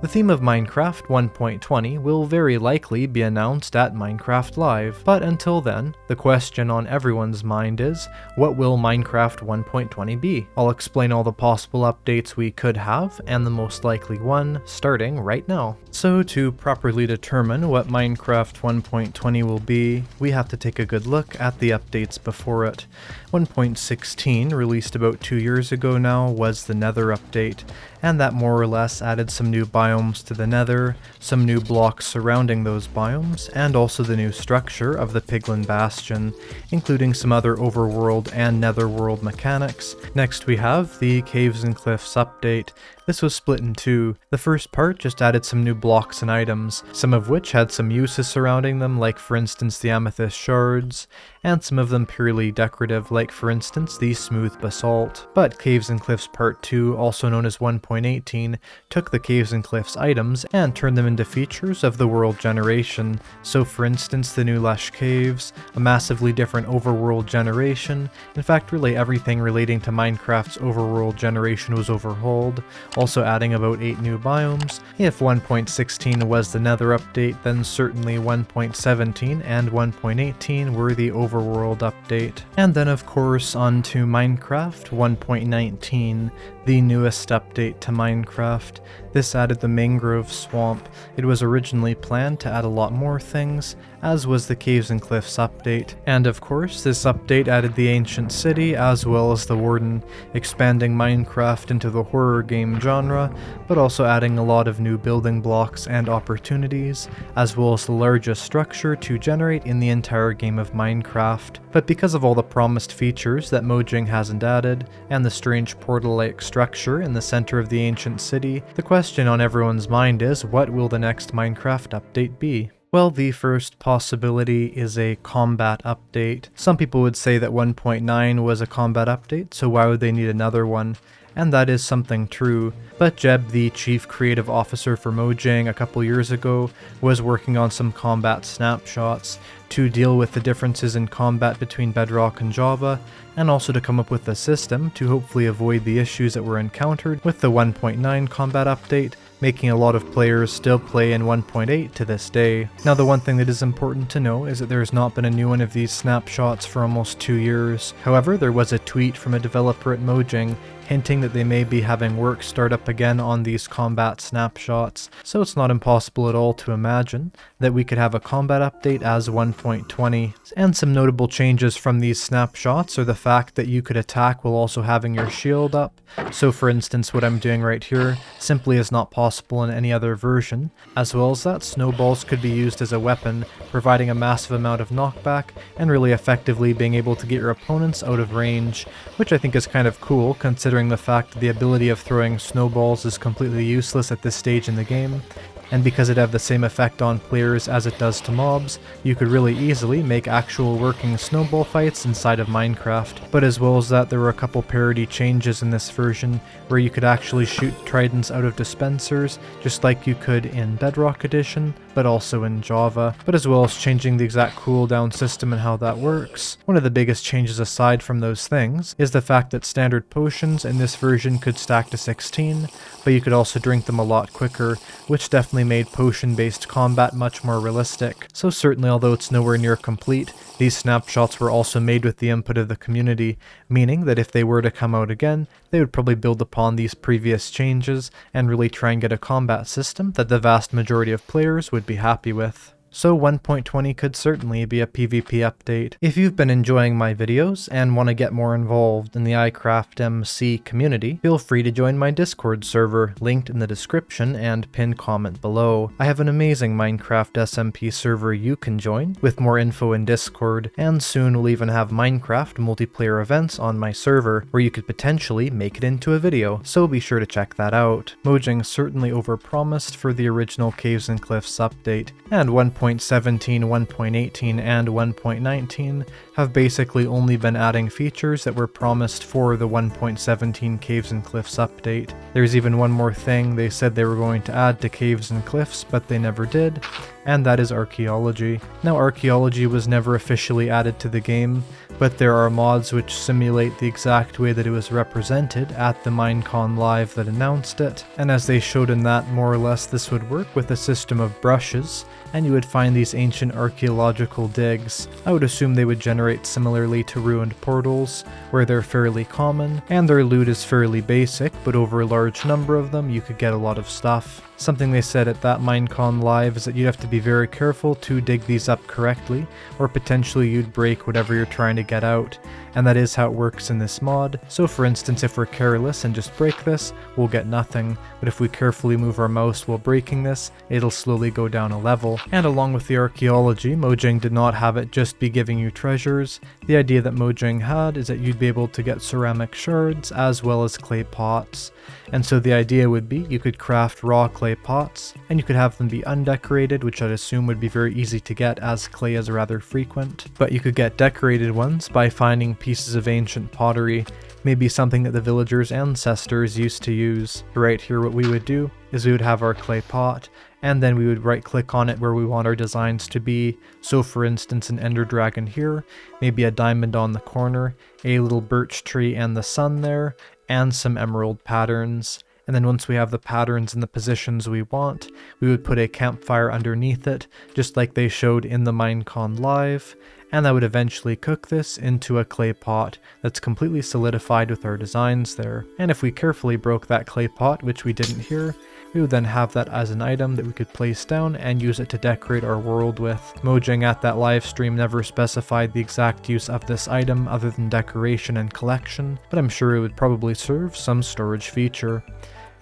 The theme of Minecraft 1.20 will very likely be announced at Minecraft Live, but until then, the question on everyone's mind is, what will Minecraft 1.20 be? I'll explain all the possible updates we could have, and the most likely one, starting right now. So to properly determine what Minecraft 1.20 will be, we have to take a good look at the updates before it. 1.16, released about 2 years ago now, was the Nether update, and that more or less added some new biomes to the Nether, some new blocks surrounding those biomes, and also the new structure of the Piglin Bastion, including some other overworld and netherworld mechanics. Next we have the Caves and Cliffs update. This was split in two. The first part just added some new blocks and items, some of which had some uses surrounding them, like for instance the amethyst shards, and some of them purely decorative, like for instance the smooth basalt. But Caves and Cliffs Part 2, also known as 1.18, took the Caves and Cliffs items and turned them into features of the world generation. So for instance the new lush caves, a massively different overworld generation, in fact really everything relating to Minecraft's overworld generation was overhauled, also adding about 8 new biomes. If 1.16 was the Nether update, then certainly 1.17 and 1.18 were the overworld update. And then of course onto Minecraft 1.19, the newest update to Minecraft. This added the mangrove swamp. It was originally planned to add a lot more things, as was the Caves and Cliffs update. And of course, this update added the ancient city as well as the warden, expanding Minecraft into the horror game genre, but also adding a lot of new building blocks and opportunities, as well as the largest structure to generate in the entire game of Minecraft. But because of all the promised features that Mojang hasn't added, and the strange portal-like structure in the center of the ancient city, the question on everyone's mind is, what will the next Minecraft update be? Well, the first possibility is a combat update. Some people would say that 1.9 was a combat update, so why would they need another one? And that is something true, but Jeb, the chief creative officer for Mojang a couple years ago, was working on some combat snapshots to deal with the differences in combat between Bedrock and Java, and also to come up with a system to hopefully avoid the issues that were encountered with the 1.9 combat update, making a lot of players still play in 1.8 to this day. Now the one thing that is important to know is that there has not been a new one of these snapshots for almost 2 years. However, there was a tweet from a developer at Mojang hinting that they may be having work start up again on these combat snapshots, so it's not impossible at all to imagine that we could have a combat update as 1.20. And some notable changes from these snapshots are the fact that you could attack while also having your shield up. So for instance, what I'm doing right here simply is not possible in any other version, as well as that snowballs could be used as a weapon, providing a massive amount of knockback and really effectively being able to get your opponents out of range, which I think is kind of cool considering the fact that the ability of throwing snowballs is completely useless at this stage in the game. And because it have the same effect on players as it does to mobs, you could really easily make actual working snowball fights inside of Minecraft. But as well as that, there were a couple parity changes in this version, where you could actually shoot tridents out of dispensers, just like you could in Bedrock Edition, but also in Java, but as well as changing the exact cooldown system and how that works. One of the biggest changes aside from those things is the fact that standard potions in this version could stack to 16, but you could also drink them a lot quicker, which definitely made potion-based combat much more realistic. So certainly, although it's nowhere near complete, these snapshots were also made with the input of the community, meaning that if they were to come out again, they would probably build upon these previous changes and really try and get a combat system that the vast majority of players would be happy with. So 1.20 could certainly be a PvP update. If you've been enjoying my videos and want to get more involved in the iCraftMC community, feel free to join my Discord server, linked in the description and pinned comment below. I have an amazing Minecraft SMP server you can join, with more info in Discord, and soon we'll even have Minecraft multiplayer events on my server, where you could potentially make it into a video, so be sure to check that out. Mojang certainly overpromised for the original Caves and Cliffs update, and 1.17, 1.18, and 1.19 have basically only been adding features that were promised for the 1.17 Caves and Cliffs update. There's even one more thing they said they were going to add to Caves and Cliffs, but they never did, and that is Archeology. Now, Archeology was never officially added to the game, but there are mods which simulate the exact way that it was represented at the Minecon Live that announced it, and as they showed in that, more or less this would work with a system of brushes, and you would find these ancient archaeological digs. I would assume they would generate similarly to ruined portals, where they're fairly common, and their loot is fairly basic, but over a large number of them you could get a lot of stuff. Something they said at that Minecon Live is that you'd have to be very careful to dig these up correctly, or potentially you'd break whatever you're trying to get out, and that is how it works in this mod. So for instance, if we're careless and just break this, we'll get nothing, but if we carefully move our mouse while breaking this, it'll slowly go down a level. And along with the Archeology, Mojang did not have it just be giving you treasures. The idea that Mojang had is that you'd be able to get ceramic shards as well as clay pots. And so the idea would be you could craft raw clay pots, and you could have them be undecorated, which I'd assume would be very easy to get as clay is rather frequent. But you could get decorated ones by finding pieces of ancient pottery, maybe something that the villagers' ancestors used to use. Right here what we would do is we would have our clay pot, and then we would right click on it where we want our designs to be. So for instance an ender dragon here, maybe a diamond on the corner, a little birch tree and the sun there, and some emerald patterns. And then once we have the patterns in the positions we want, we would put a campfire underneath it, just like they showed in the Minecon Live, and that would eventually cook this into a clay pot that's completely solidified with our designs there. And if we carefully broke that clay pot, which we didn't here, we would then have that as an item that we could place down and use it to decorate our world with. Mojang at that live stream never specified the exact use of this item other than decoration and collection, but I'm sure it would probably serve some storage feature.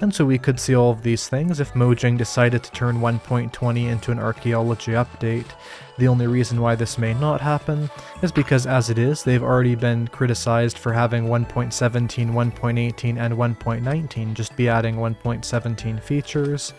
And so we could see all of these things if Mojang decided to turn 1.20 into an Archeology update. The only reason why this may not happen is because as it is, they've already been criticized for having 1.17, 1.18, and 1.19 just be adding 1.17 features,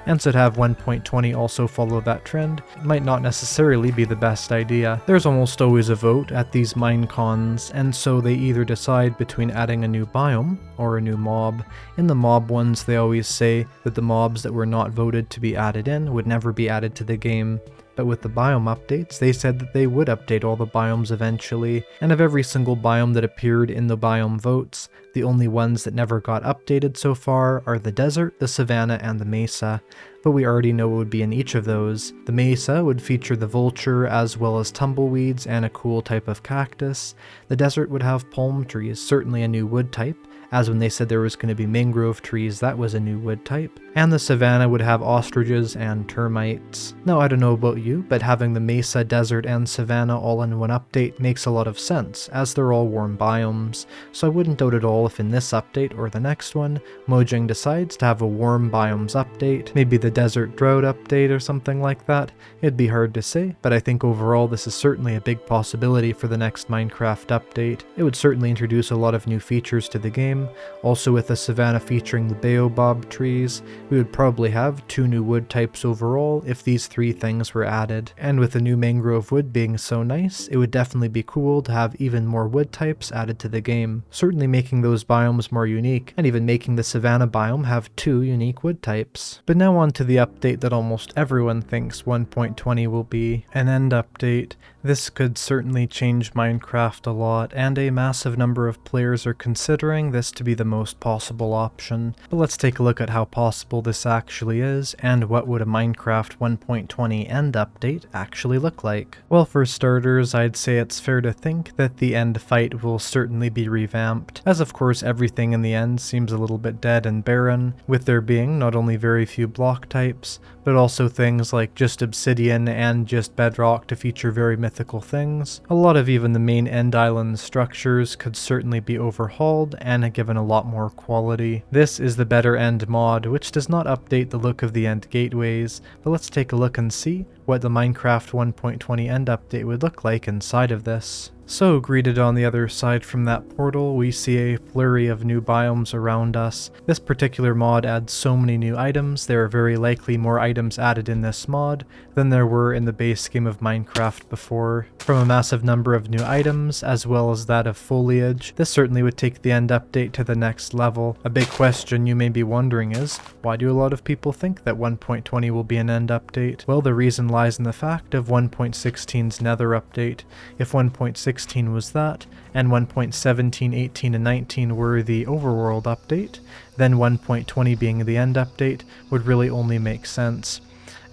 and so to have 1.20 also follow that trend might not necessarily be the best idea. There's almost always a vote at these Minecons, and so they either decide between adding a new biome or a new mob. In the mob ones, they always say that the mobs that were not voted to be added in would never be added to the game. But with the biome updates, they said that they would update all the biomes eventually, and of every single biome that appeared in the biome votes, the only ones that never got updated so far are the desert, the savanna, and the mesa. But we already know what would be in each of those. The mesa would feature the vulture as well as tumbleweeds and a cool type of cactus. The desert would have palm trees, certainly a new wood type, as when they said there was going to be mangrove trees, that was a new wood type. And the savanna would have ostriches and termites. Now I don't know about you, but having the mesa, desert, and savanna all in one update makes a lot of sense, as they're all warm biomes. So I wouldn't doubt at all if in this update or the next one, Mojang decides to have a warm biomes update, maybe the desert drought update or something like that. It'd be hard to say, but I think overall this is certainly a big possibility for the next Minecraft update. It would certainly introduce a lot of new features to the game. Also with the savanna featuring the baobab trees, we would probably have 2 new wood types overall if these 3 things were added. And with the new mangrove wood being so nice, it would definitely be cool to have even more wood types added to the game, certainly making those biomes more unique, and even making the savanna biome have 2 unique wood types. But now on to the update that almost everyone thinks 1.20 will be, an end update. This could certainly change Minecraft a lot, and a massive number of players are considering this to be the most possible option. But let's take a look at how possible this actually is, and what would a Minecraft 1.20 end update actually look like. Well, for starters, I'd say it's fair to think that the end fight will certainly be revamped, as of course everything in the end seems a little bit dead and barren, with there being not only very few block types, but also things like just obsidian and just bedrock to feature very mythical things. A lot of even the main end island structures could certainly be overhauled and given a lot more quality. This is the Better End mod, which does not update the look of the end gateways, but let's take a look and see what the Minecraft 1.20 end update would look like inside of this. So, greeted on the other side from that portal, we see a flurry of new biomes around us. This particular mod adds so many new items. There are very likely more items added in this mod than there were in the base game of Minecraft before. From a massive number of new items, as well as that of foliage, this certainly would take the end update to the next level. A big question you may be wondering is, why do a lot of people think that 1.20 will be an end update? Well, the reason lies in the fact of 1.16's Nether update. If 1.16 was that, and 1.17, 18, and 19 were the overworld update, then 1.20 being the end update would really only make sense.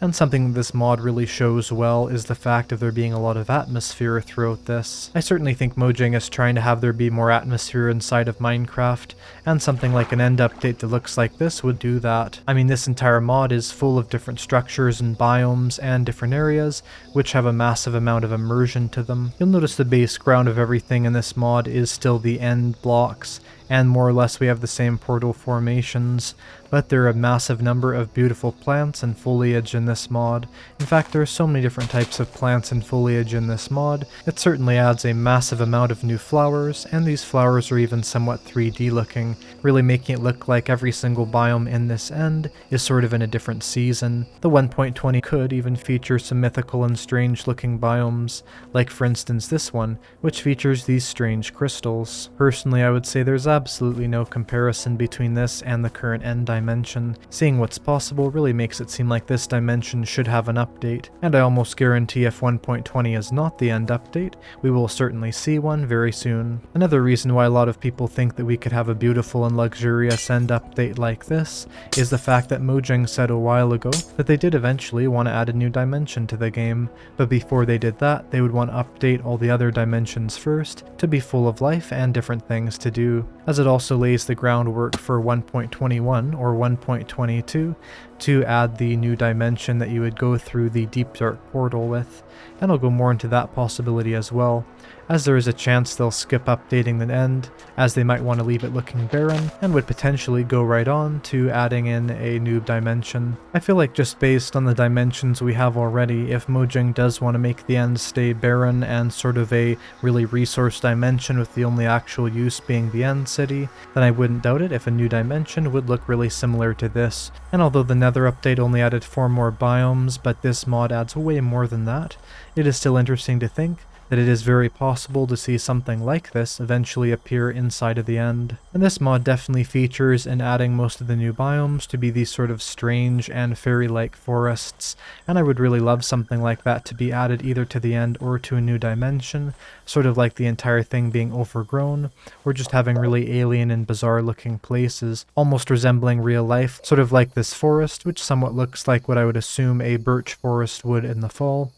And something this mod really shows well is the fact of there being a lot of atmosphere throughout this. I certainly think Mojang is trying to have there be more atmosphere inside of Minecraft, and something like an end update that looks like this would do that. I mean, this entire mod is full of different structures and biomes and different areas, which have a massive amount of immersion to them. You'll notice the base ground of everything in this mod is still the end blocks, and more or less we have the same portal formations, but there are a massive number of beautiful plants and foliage in this mod. In fact, there are so many different types of plants and foliage in this mod, it certainly adds a massive amount of new flowers, and these flowers are even somewhat 3D looking, really making it look like every single biome in this end is sort of in a different season. The 1.20 could even feature some mythical and strange looking biomes, like for instance this one, which features these strange crystals. Personally, I would say there's absolutely no comparison between this and the current end dimension. Seeing what's possible really makes it seem like this dimension should have an update, and I almost guarantee if 1.20 is not the end update, we will certainly see one very soon. Another reason why a lot of people think that we could have a beautiful and luxurious end update like this is the fact that Mojang said a while ago that they did eventually want to add a new dimension to the game, but before they did that, they would want to update all the other dimensions first to be full of life and different things to do, as it also lays the groundwork for 1.21 or 1.22 to add the new dimension that you would go through the Deep Dark portal with, and I'll go more into that possibility as well, as there is a chance they'll skip updating the end, as they might want to leave it looking barren, and would potentially go right on to adding in a new dimension. I feel like just based on the dimensions we have already, if Mojang does want to make the end stay barren and sort of a really resource dimension with the only actual use being the end city, then I wouldn't doubt it if a new dimension would look really similar to this. And although the Nether update only added 4 more biomes, but this mod adds way more than that, it is still interesting to think that it is very possible to see something like this eventually appear inside of the end. And this mod definitely features in adding most of the new biomes to be these sort of strange and fairy-like forests, and I would really love something like that to be added either to the end or to a new dimension, sort of like the entire thing being overgrown, or just having really alien and bizarre looking places, almost resembling real life, sort of like this forest, which somewhat looks like what I would assume a birch forest would in the fall,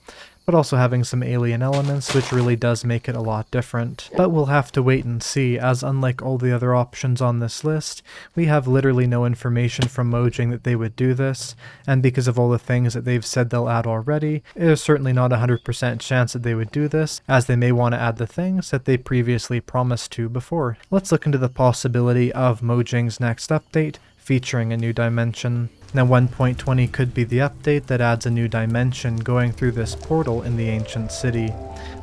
but also having some alien elements, which really does make it a lot different. But we'll have to wait and see, as unlike all the other options on this list, we have literally no information from Mojang that they would do this, and because of all the things that they've said they'll add already, it is certainly not a 100% chance that they would do this, as they may want to add the things that they previously promised to before. Let's look into the possibility of Mojang's next update, featuring a new dimension. Now 1.20 could be the update that adds a new dimension going through this portal in the ancient city.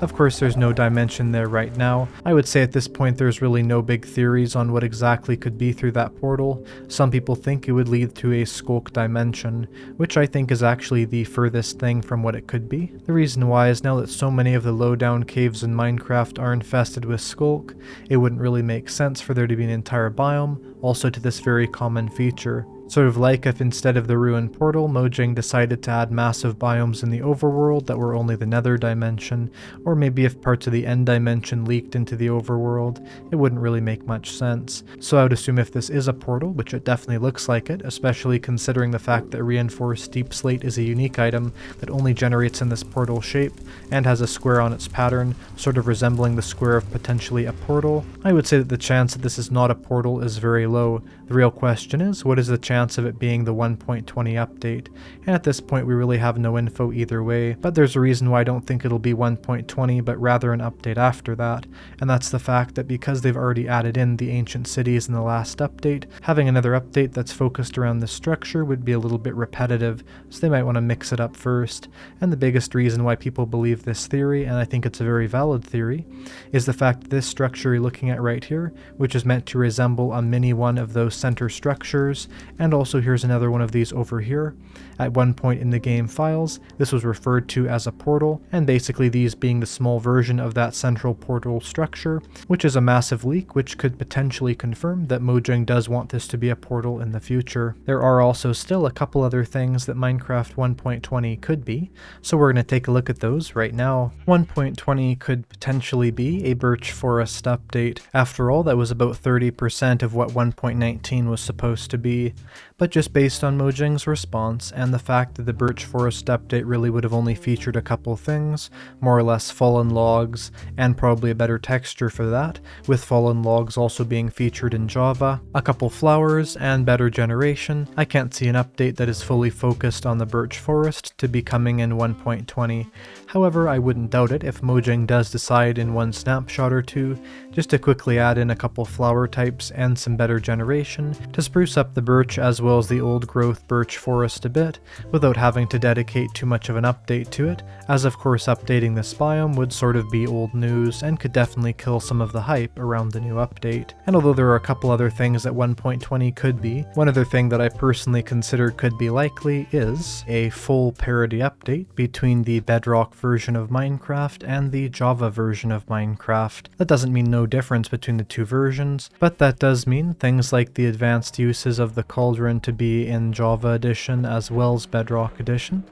Of course there's no dimension there right now. I would say at this point there's really no big theories on what exactly could be through that portal. Some people think it would lead to a skulk dimension, which I think is actually the furthest thing from what it could be. The reason why is now that so many of the low-down caves in Minecraft are infested with skulk, it wouldn't really make sense for there to be an entire biome also to this very common feature. Sort of like if instead of the ruined portal, Mojang decided to add massive biomes in the overworld that were only the nether dimension, or maybe if parts of the end dimension leaked into the overworld, it wouldn't really make much sense. So I would assume if this is a portal, which it definitely looks like it, especially considering the fact that reinforced deep slate is a unique item that only generates in this portal shape, and has a square on its pattern, sort of resembling the square of potentially a portal, I would say that the chance that this is not a portal is very low. The real question is, what is the chance chance of it being the 1.20 update, and at this point we really have no info either way, but there's a reason why I don't think it'll be 1.20 but rather an update after that, and that's the fact that because they've already added in the ancient cities in the last update, having another update that's focused around this structure would be a little bit repetitive, so they might want to mix it up first. And the biggest reason why people believe this theory, and I think it's a very valid theory, is the fact that this structure you're looking at right here, which is meant to resemble a mini one of those center structures, and also here's another one of these over here. At one point in the game files, this was referred to as a portal, and basically these being the small version of that central portal structure, which is a massive leak which could potentially confirm that Mojang does want this to be a portal in the future. There are also still a couple other things that Minecraft 1.20 could be, so we're going to take a look at those right now. 1.20 could potentially be a Birch Forest update. After all, that was about 30% of what 1.19 was supposed to be, but just based on Mojang's response and the fact that the Birch Forest update really would have only featured a couple things, more or less fallen logs, and probably a better texture for that, with fallen logs also being featured in Java, a couple flowers, and better generation, I can't see an update that is fully focused on the Birch Forest to be coming in 1.20. However, I wouldn't doubt it if Mojang does decide in one snapshot or two just to quickly add in a couple flower types and some better generation to spruce up the birch as well as the old growth Birch Forest a bit, without having to dedicate too much of an update to it, as of course updating this biome would sort of be old news and could definitely kill some of the hype around the new update. And although there are a couple other things that 1.20 could be, one other thing that I personally consider could be likely is a full parity update between the Bedrock version of Minecraft and the Java version of Minecraft. That doesn't mean no difference between the two versions, but that does mean things like the advanced uses of the cauldron to be in Java Edition as well as Bedrock Edition.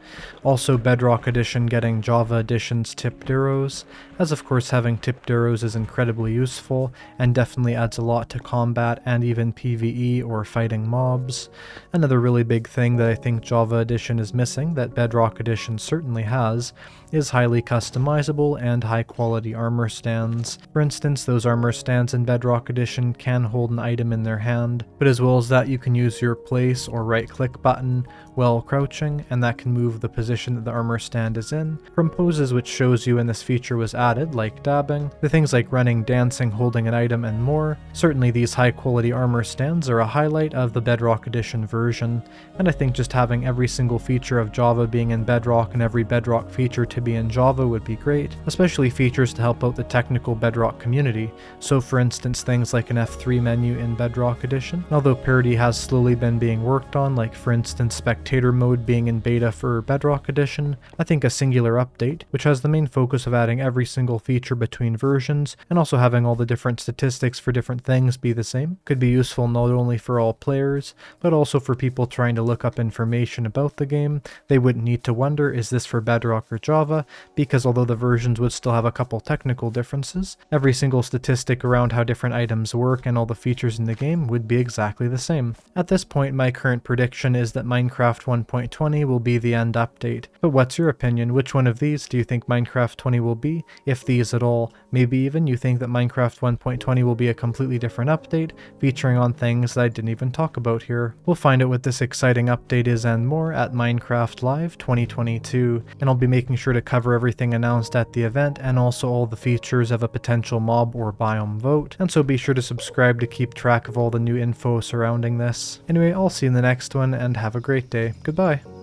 Also Bedrock Edition getting Java Edition's tipped arrows, as of course having tipped arrows is incredibly useful and definitely adds a lot to combat and even PvE or fighting mobs. Another really big thing that I think Java Edition is missing that Bedrock Edition certainly has is highly customizable and high quality armor stands. For instance, those armor stands in Bedrock Edition can hold an item in their hand, but as well as that you can use your place or right click button while crouching, and that can move the position that the armor stand is in, from poses which shows you when this feature was added, like dabbing, to things like running, dancing, holding an item, and more. Certainly these high quality armor stands are a highlight of the Bedrock Edition version, and I think just having every single feature of Java being in Bedrock and every Bedrock feature to be in Java would be great, especially features to help out the technical Bedrock community. So for instance things like an F3 menu in Bedrock Edition, although parity has slowly been being worked on, like for instance spectator mode being in beta for Bedrock Edition, I think a singular update, which has the main focus of adding every single feature between versions, and also having all the different statistics for different things be the same, could be useful not only for all players, but also for people trying to look up information about the game. They wouldn't need to wonder, is this for Bedrock or Java, because although the versions would still have a couple technical differences, every single statistic around how different items work and all the features in the game would be exactly the same. At this point, my current prediction is that Minecraft 1.20 will be the end update. But what's your opinion? Which one of these do you think Minecraft 20 will be, if these at all? Maybe even you think that Minecraft 1.20 will be a completely different update, featuring on things that I didn't even talk about here. We'll find out what this exciting update is and more at Minecraft Live 2022, and I'll be making sure to cover everything announced at the event and also all the features of a potential mob or biome vote, and so be sure to subscribe to keep track of all the new info surrounding this. Anyway, I'll see you in the next one and have a great day. Goodbye.